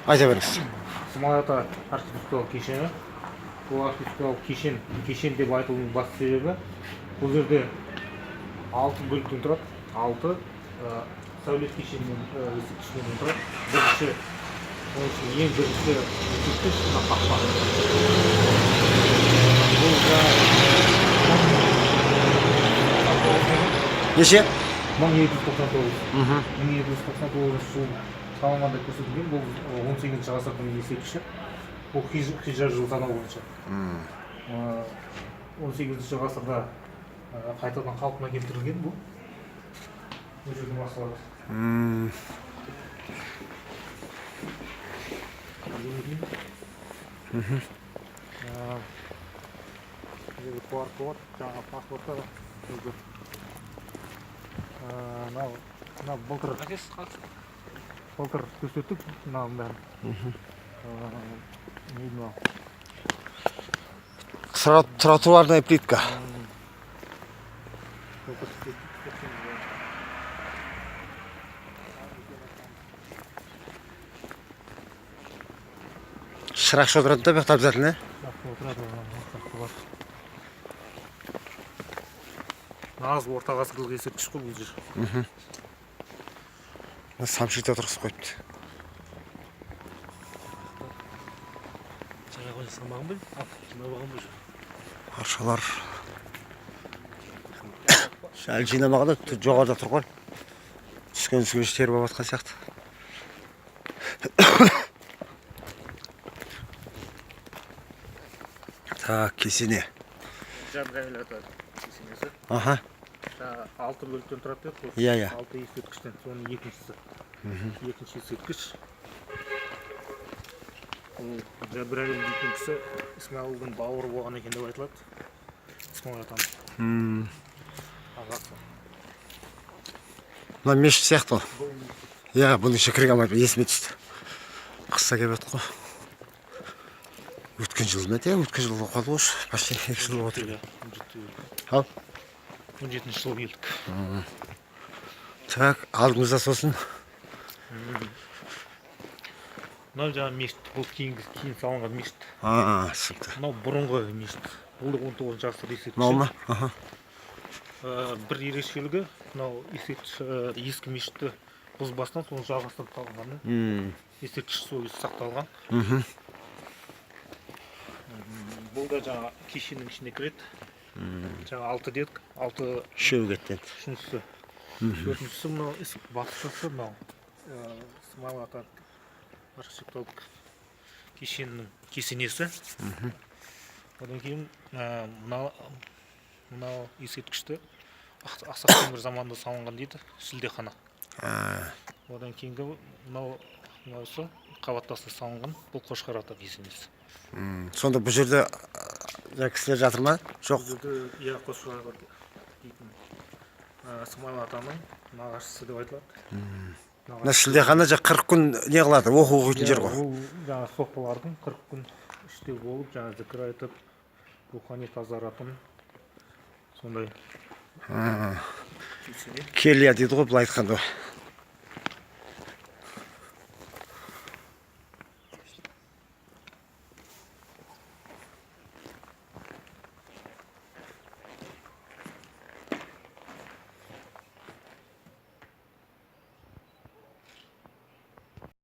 Айта беріңіз. Смолай ата архитектуралық кешені. Бұл архитектуралық кешен деп айтылуының басты себебі бұл жерде 6 бөліктен тұрады. 6 сәулет кешенінен ескерткішінен тұрады. Бірінші, оның үшін ең бірінші ескерткіш мына қақпа. Бұл Неше? 1799 жыл салынғанда көрсетілген. Бұл 18-ші ғасырдың ескерткіші. Бұл хижра жылы санау бойынша. 18-ші ғасырда қайтадан қалпына келтірілген бұл. Бұл жерден басталады. Жерде QR код, жаңа паспорттар. Мына былтыр көрсеттік мынаның бәрін. Тротуарная плитка. Шырақ отырады да бияқта обязательно. Нағыз орта ғасырлық ескерткіш қой бұл жер. Самшитте тұрғызып қойыпты. Аршалар әлі жинамағанда жоғарда тұр ғой. Түскен теріп алып жатқан сияқты. Так, кесене. Жабғайлы ата кесенесі. Аха. 6 бөліктен тұрады деп. Иә. 6 ескерткіштен соның екіншісі. Екінші ескерткіш. Жабғайлы дейтін кісі Исмаилдың бауыры болған екен деп айтылады. Исмаил атаның ағасы. Мына мешіт сияқты ғой. Иә, бұның іші кіре алмайды, есіме түсті. Қыста келіп отыр ғой. Өткен жыл ма де? Өткен жылы қалды ғой. Почти 2 жыл отыр. Ал? 17-ші жылы келдік. Так, алдыңызда сосын. Мынау жаңа мешіт, бұл кейін салынған мешіт. Түсінікті. Мынау бұрынғы мешіт. Бұл 19-ші ғасыр ескерткіші. Мынау ма? Бір ерекшелігі, мынау ескі мешітті бұзбастан соны жалғастырып қалған. Ескерткіш сол күйі сақталған. Бұл да жаңа кешеннің ішіне кіреді. Жаңа 6 дедік, 6 үшеу кетті. Үшіншісі. Төртіншісі мынау бастысы мынау. Смайл ата архитектуралық кешеннің кесенесі. Одан кейін мынау ескерткішті Ақсақ Темір заманында салынған дейді, шілдехана. Одан кейінгі мынаусы қабаттасы салынған, бұл Қошқар ата кесенесі. Сонда бұл жерде кісілер жатыр ма? Жоқ. Бұл жерде Қошқар ата дейтін Смайл атаның нағашысы деп айтылады. Мына шілдехана 40 күн не қылады, оқитын жер ғой. Бұл жаңа соқпалардың 40 күн іште болып, жаңа зікір айтып, рухани тазаратын сондай. Келия дейді ғой, бұл айтқанда.